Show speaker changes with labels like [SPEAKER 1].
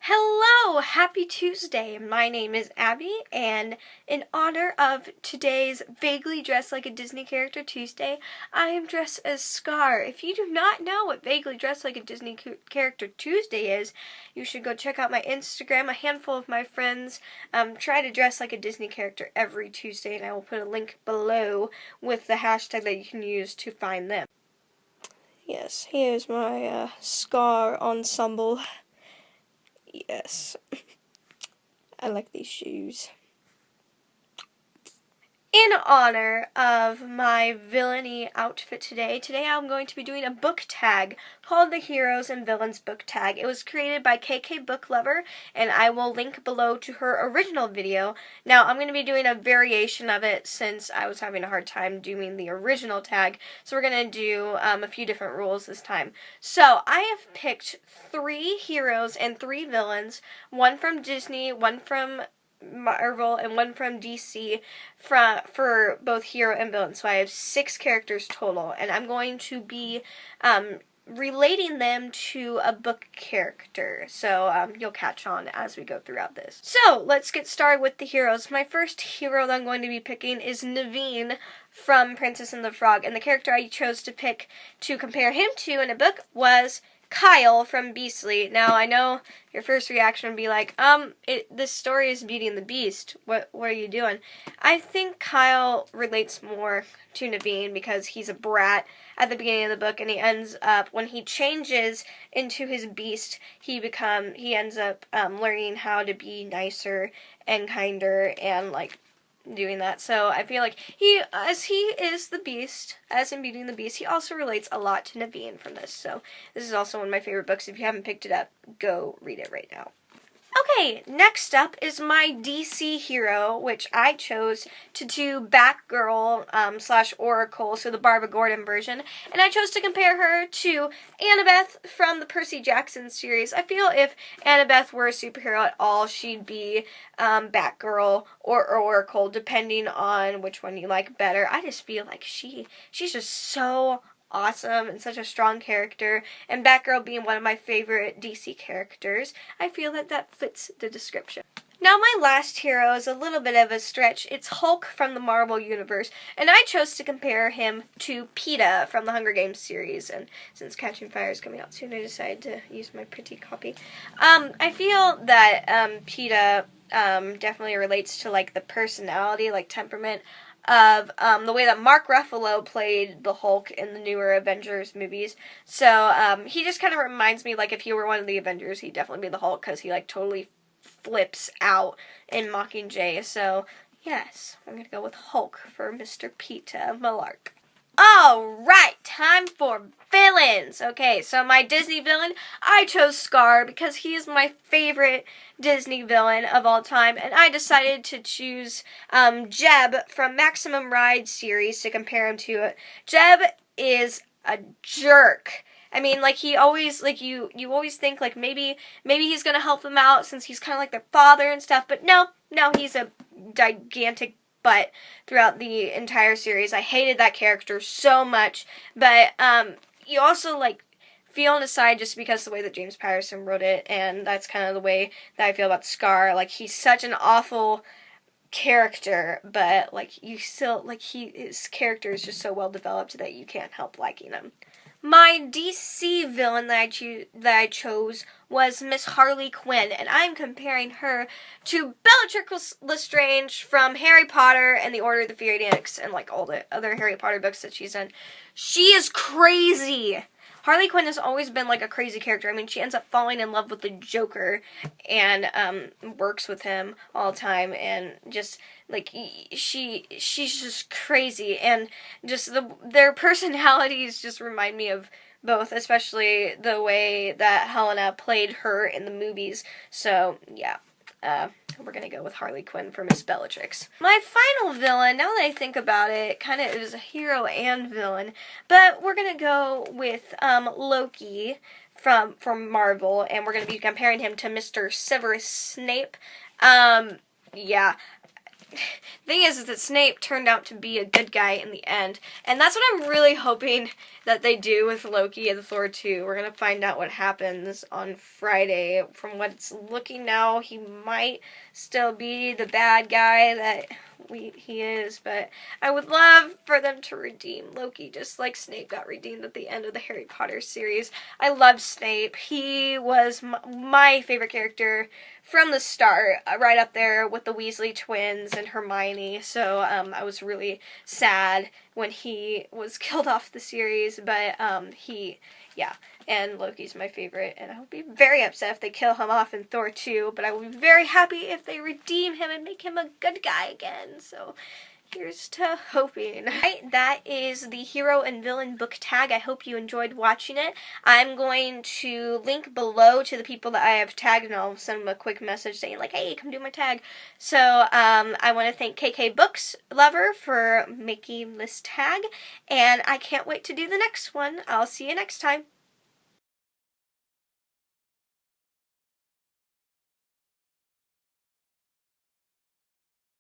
[SPEAKER 1] Hello! Happy Tuesday! My name is Abby, and in honor of today's Vaguely Dressed Like a Disney Character Tuesday, I am dressed as Scar. If you do not know what Vaguely Dressed Like a Disney Character Tuesday is, you should go check out my Instagram. A handful of my friends try to dress like a Disney character every Tuesday, and I will put a link below with the hashtag that you can use to find them. Yes, here's my Scar ensemble. Yes, I like these shoes. In honor of my villainy outfit today I'm going to be doing a book tag called the Heroes and Villains Book Tag. It was created by KK Book Lover, and I will link below to her original video. Now, I'm going to be doing a variation of it since I was having a hard time doing the original tag, so we're going to do a few different rules this time. So, I have picked 3 heroes and 3 villains, one from Disney, one from Marvel, and one from DC for both hero and villain. So I have 6 characters total, and I'm going to be relating them to a book character. So you'll catch on as we go throughout this. So let's get started with the heroes. My first hero that I'm going to be picking is Naveen from Princess and the Frog, and the character I chose to pick to compare him to in a book was Kyle from Beastly. Now, I know your first reaction would be like, this story is Beauty and the Beast. What are you doing? I think Kyle relates more to Naveen because he's a brat at the beginning of the book, and he ends up, when he changes into his beast, he ends up learning how to be nicer and kinder and, like, doing that. So I feel like as he is the Beast, as in Beauty and the Beast, he also relates a lot to Naveen from this. So this is also one of my favorite books. If you haven't picked it up, go read it right now. Okay, next up is my DC hero, which I chose to do Batgirl / Oracle, so the Barbara Gordon version, and I chose to compare her to Annabeth from the Percy Jackson series. I feel if Annabeth were a superhero at all, she'd be Batgirl or Oracle, depending on which one you like better. I just feel like she's just so awesome and such a strong character, and Batgirl being one of my favorite DC characters, I feel that fits the description. Now, my last hero is a little bit of a stretch. It's Hulk from the Marvel Universe, and I chose to compare him to Peeta from the Hunger Games series, and since Catching Fire is coming out soon, I decided to use my pretty copy. I feel that Peeta definitely relates to, like, the personality, like, temperament of the way that Mark Ruffalo played the Hulk in the newer Avengers movies. So he just kind of reminds me, like, if he were one of the Avengers, he'd definitely be the Hulk, because he, like, totally flips out in Mockingjay. So yes, I'm gonna go with Hulk for Mr. Peeta Malark. Alright, time for villains. Okay, so my Disney villain, I chose Scar because he is my favorite Disney villain of all time, and I decided to choose Jeb from Maximum Ride series to compare him to. Jeb is a jerk. I mean, like, he always, like, you always think, like, maybe he's gonna help them out since he's kind of like their father and stuff, but no, he's a gigantic butt throughout the entire series. I hated that character so much, but you also, like, feel on his side just because of the way that James Patterson wrote it, and that's kind of the way that I feel about Scar. Like, he's such an awful character, but, like, you still, like, his character is just so well developed that you can't help liking him. My DC villain that I chose was Miss Harley Quinn, and I'm comparing her to Bellatrix Lestrange from Harry Potter and the Order of the Phoenix and, like, all the other Harry Potter books that she's in. She is crazy. Harley Quinn has always been, like, a crazy character. I mean, she ends up falling in love with the Joker and works with him all the time, and just, like, she's just crazy, and just their personalities just remind me of both, especially the way that Helena played her in the movies. So, yeah. We're going to go with Harley Quinn for Miss Bellatrix. My final villain, now that I think about it, kind of is a hero and villain, but we're going to go with Loki from Marvel, and we're going to be comparing him to Mr. Severus Snape. Yeah. thing is that Snape turned out to be a good guy in the end, and that's what I'm really hoping that they do with Loki and Thor 2. We're gonna find out what happens on Friday. From what it's looking now, he might still be the bad guy that he is, but I would love for them to redeem Loki just like Snape got redeemed at the end of the Harry Potter series. I love Snape. He was my favorite character from the start, right up there with the Weasley twins and Hermione, so I was really sad when he was killed off the series, but and Loki's my favorite, and I would be very upset if they kill him off in Thor 2, but I would be very happy if they redeem him and make him a good guy again, so here's to hoping. Right, that is the hero and villain book tag. I hope you enjoyed watching it. I'm going to link below to the people that I have tagged, and I'll send them a quick message saying like, hey, come do my tag. So I want to thank KK Books Lover for making this tag, and I can't wait to do the next one. I'll see you next time.